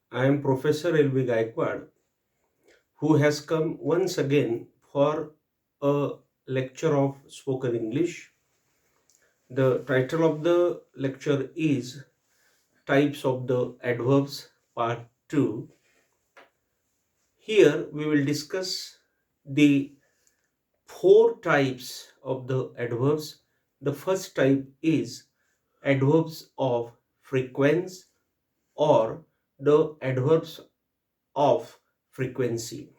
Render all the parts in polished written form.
I am Professor.L.B. Gayakawad, who has come once again for a lecture of spoken English. The title of the lecture is Types of the Adverbs Part 2. Here we will discuss the four types of the adverbs. The first type is adverbs of frequency or the adverbs of frequency.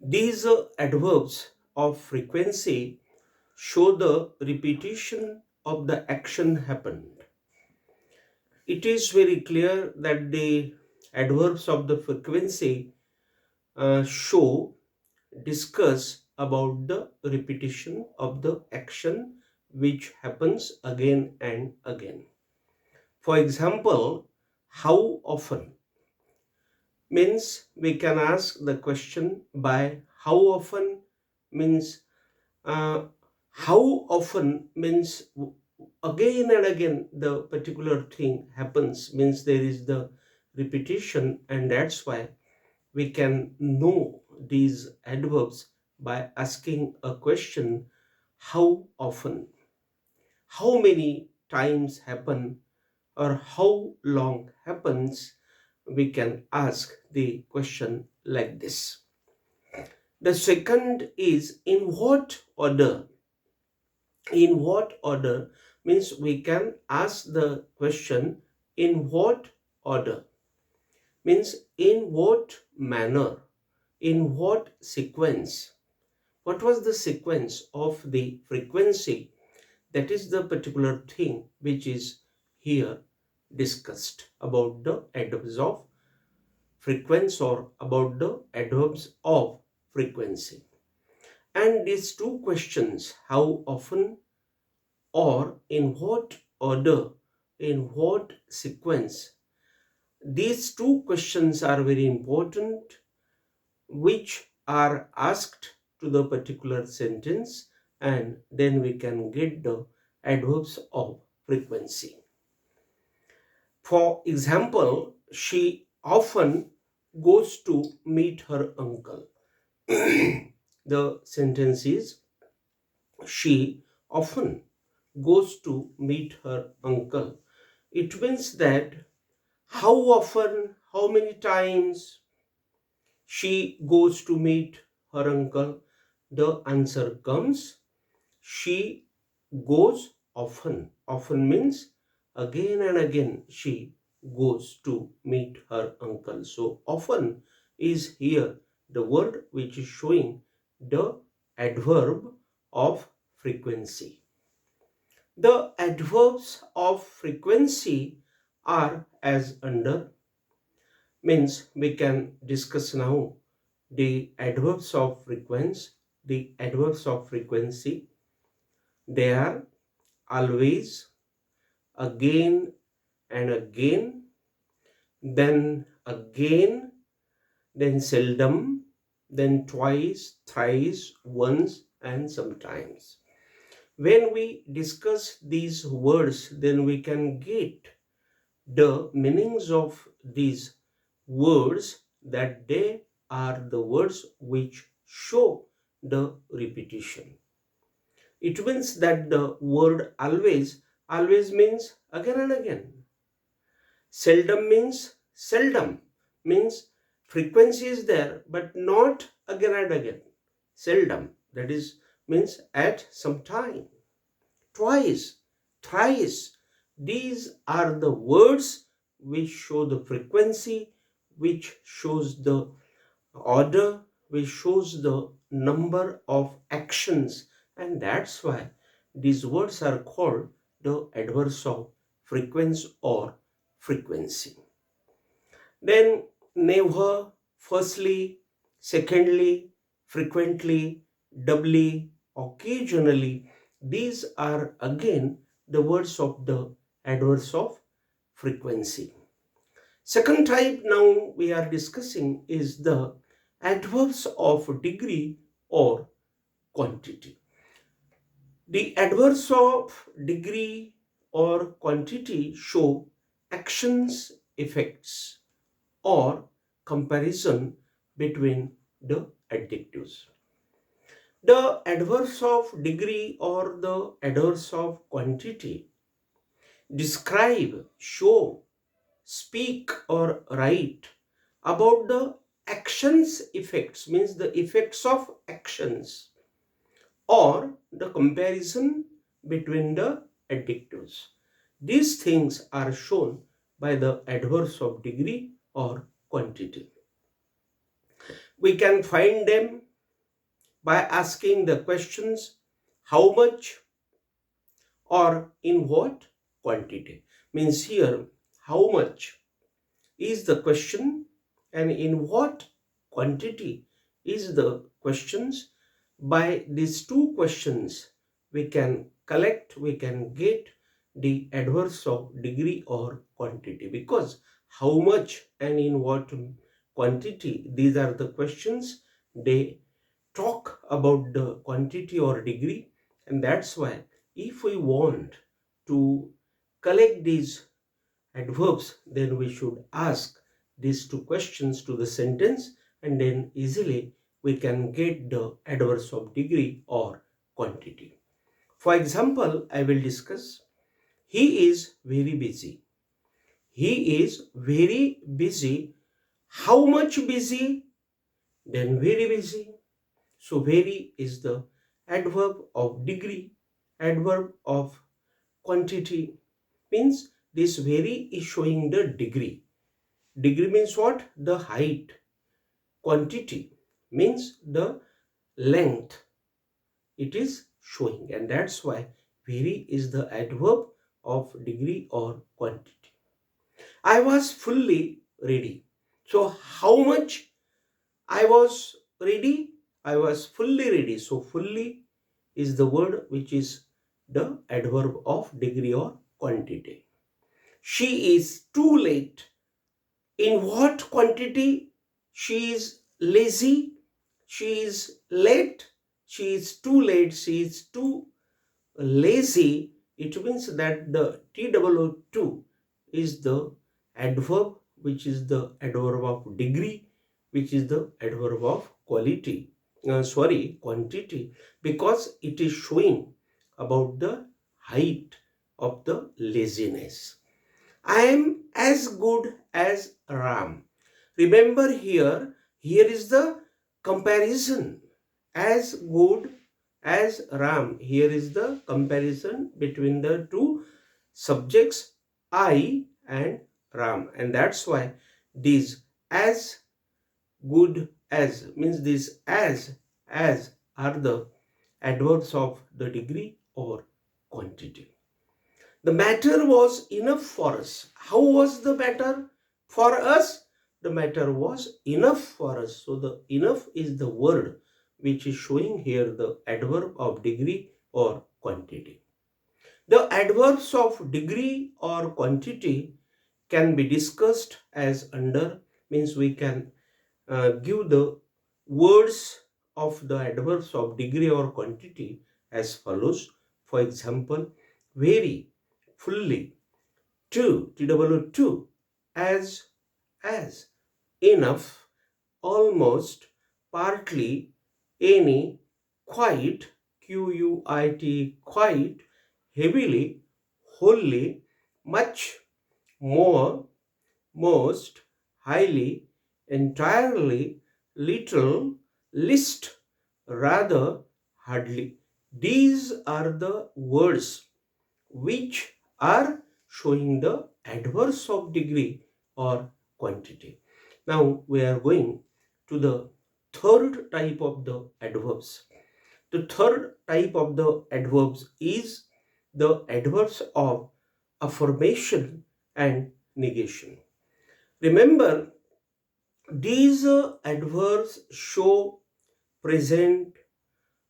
These adverbs of frequency show the repetition of the action happened. It is very clear that the adverbs of the frequency discuss about the repetition of the action which happens again and again. For example, how often means we can ask the question by how often means uh, how often means again and again the particular thing happens, means there is the repetition, and that's why we can know these adverbs by asking a question: how often, how many times happen, or how long happens. We can ask the question like this. The second is in what order. In what order means we can ask the question in what order, means in what manner, in what sequence. What was the sequence of the frequency? That is the particular thing which is here discussed about the adverbs of frequency or about the adverbs of frequency. And these two questions, how often or in what order, in what sequence, these two questions are very important, which are asked to the particular sentence, and then we can get the adverbs of frequency. For example, she often goes to meet her uncle. The sentence is she often goes to meet her uncle. It means that how often, how many times she goes to meet her uncle. The answer comes she goes often. Often means again and again she goes to meet her uncle. So often is here the word which is showing the adverb of frequency. The adverbs of frequency are as under, means we can discuss now the adverbs of frequency. The adverbs of frequency, they are always, again and again, then again, then seldom, then twice, thrice, once, and sometimes. When we discuss these words, then we can get the meanings of these words, that they are the words which show the repetition. It means that the word always, always means again and again. Seldom means seldom, means frequency is there but not again and again. Seldom, that is, means at some time. Twice, thrice, these are the words which show the frequency, which shows the order, which shows the number of actions, and that's why these words are called the adverbs of frequency or frequency. Then never, firstly, secondly, frequently, doubly, occasionally, these are again the words of the adverbs of frequency. Second type now we are discussing is the adverbs of degree or quantity. The adverbs of degree or quantity show actions effects or comparison between the adjectives. The adverbs of degree or the adverbs of quantity describe, show, speak or write about the actions effects, means the effects of actions, or the comparison between the adjectives. These things are shown by the adverbs of degree or quantity. We can find them by asking the questions how much or in what quantity. Means here how much is the question and in what quantity is the questions. By these two questions we can collect, we can get the adverbs of degree or quantity, because how much and in what quantity, these are the questions, they talk about the quantity or degree. And that's why if we want to collect these adverbs, then we should ask these two questions to the sentence, and then easily we can get the adverbs of degree or quantity. For example, I will discuss, he is very busy. He is very busy. How much busy? Then very busy. So very is the adverb of degree. Adverb of quantity means this very is showing the degree. Degree means what? The height. Quantity means the length. It is showing, and that's why very is the adverb of degree or quantity. I was fully ready. So how much I was ready? I was fully ready. So fully is the word which is the adverb of degree or quantity. She is too late. In what quantity? She is lazy, she is late, she is too late, she is too lazy. It means that the TWO2 is the adverb which is the adverb of degree, which is the adverb of quantity, because it is showing about the height of the laziness. I am as good as Ram. Remember here is the comparison. As good as Ram. Here is the comparison between the two subjects, I and Ram. And that's why these as good as means these as are the adverbs of the degree or quantity. The matter was enough for us. How was the matter for us? The matter was enough for us. So the enough is the word which is showing here the adverb of degree or quantity. The adverbs of degree or quantity can be discussed as under, means we can give the words of the adverbs of degree or quantity as follows. For example, very, fully, to, TWO2, as, enough, almost, partly, any, quite, QUIT, quite, heavily, wholly, much, more, most, highly, entirely, little, least, rather, hardly. These are the words which are showing the adverbs of degree or quantity. Now we are going to the third type of the adverbs. The third type of the adverbs is the adverbs of affirmation and negation. Remember, these adverbs show, present,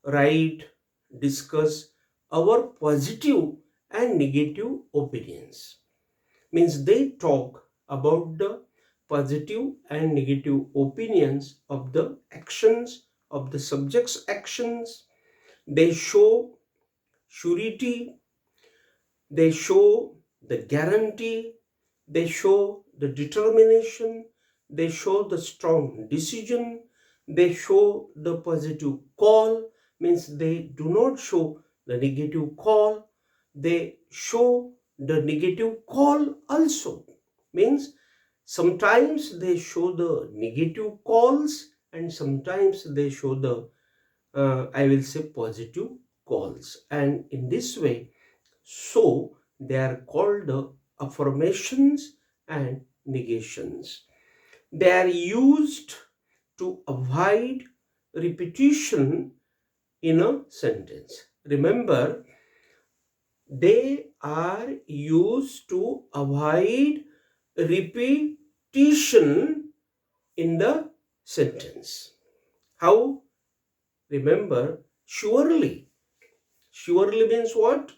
write, discuss our positive and negative opinions. Means they talk about the positive and negative opinions of the actions, of the subject's actions. They show surety, they show the guarantee, they show the determination, they show the strong decision, they show the positive call, means they do not show the negative call, they show the negative call also, means sometimes they show the negative calls and sometimes they show the I will say positive calls, and in this way, so they are called the affirmations and negations. They are used to avoid repetition in a sentence. Remember, they are used to avoid repetition in the sentence. How? Remember, surely. Surely means what?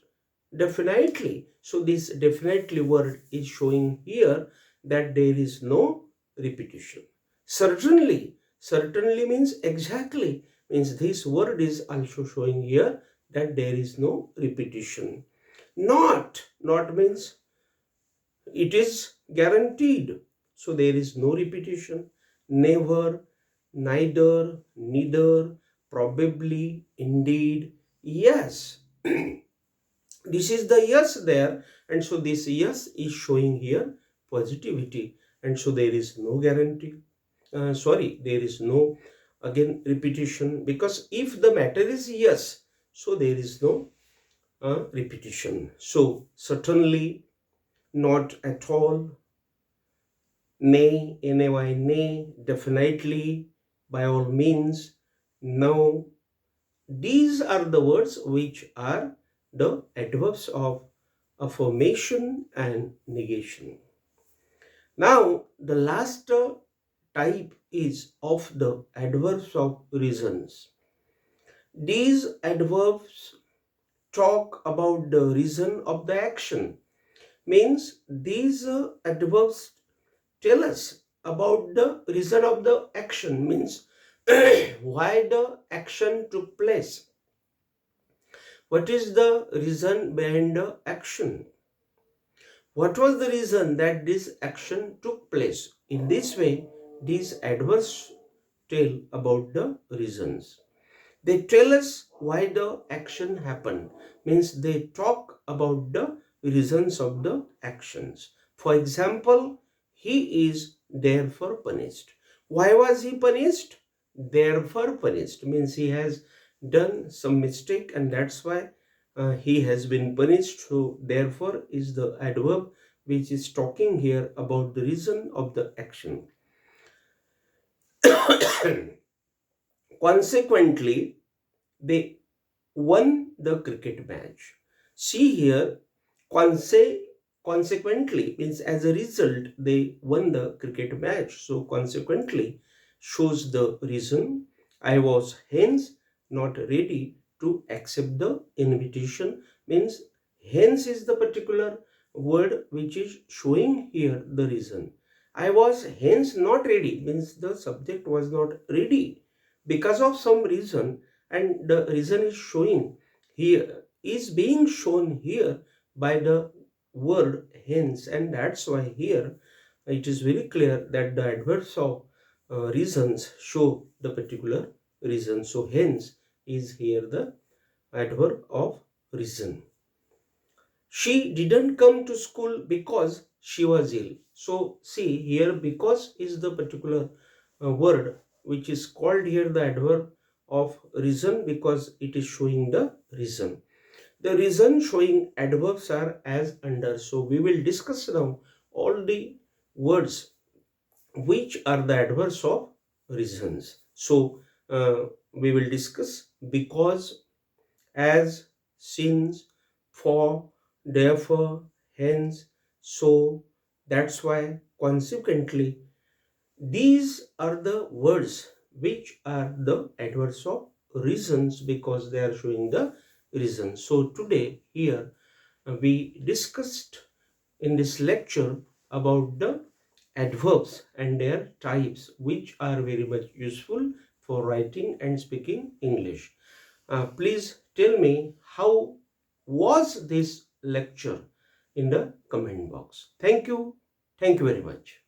Definitely. So this definitely word is showing here that there is no repetition. Certainly. Certainly means exactly. Means this word is also showing here that there is no repetition. Not. Not means it is guaranteed. So there is no repetition. Never, neither, neither, probably, indeed, yes. This is the yes there, and so this yes is showing here positivity, and so there is no guarantee. Sorry, there is no again repetition, because if the matter is yes, so there is no repetition. So certainly, not at all, nay, nay, nay, definitely, by all means, no. These are the words which are the adverbs of affirmation and negation. Now, the last type is of the adverbs of reasons. These adverbs talk about the reason of the action. Means these adverbs tell us about the reason of the action. Means why the action took place. What is the reason behind the action? What was the reason that this action took place? In this way, these adverbs tell about the reasons. They tell us why the action happened. Means they talk about the reasons of the actions. For example, he is therefore punished. Why was he punished? Therefore punished. Means he has done some mistake and that's why he has been punished. So therefore is the adverb which is talking here about the reason of the action. Consequently, they won the cricket match. See here, consequently means as a result, they won the cricket match. So consequently shows the reason. I was hence not ready to accept the invitation. Means hence is the particular word which is showing here the reason. I was hence not ready means the subject was not ready because of some reason, and the reason is showing here, is being shown here by the word hence, and that's why here it is very clear that the adverbs of reasons show the particular reason. So hence is here the adverb of reason. She didn't come to school because she was ill. So see here, because is the particular word which is called here the adverb of reason, because it is showing the reason. The reason showing adverbs are as under. So we will discuss now all the words which are the adverbs of reasons. So we will discuss because, as, since, for, therefore, hence, so, that's why, consequently. These are the words which are the adverbs of reasons because they are showing the reason. So today here we discussed in this lecture about the adverbs and their types, which are very much useful for writing and speaking English. Please tell me how was this lecture in the comment box. Thank you. Thank you very much.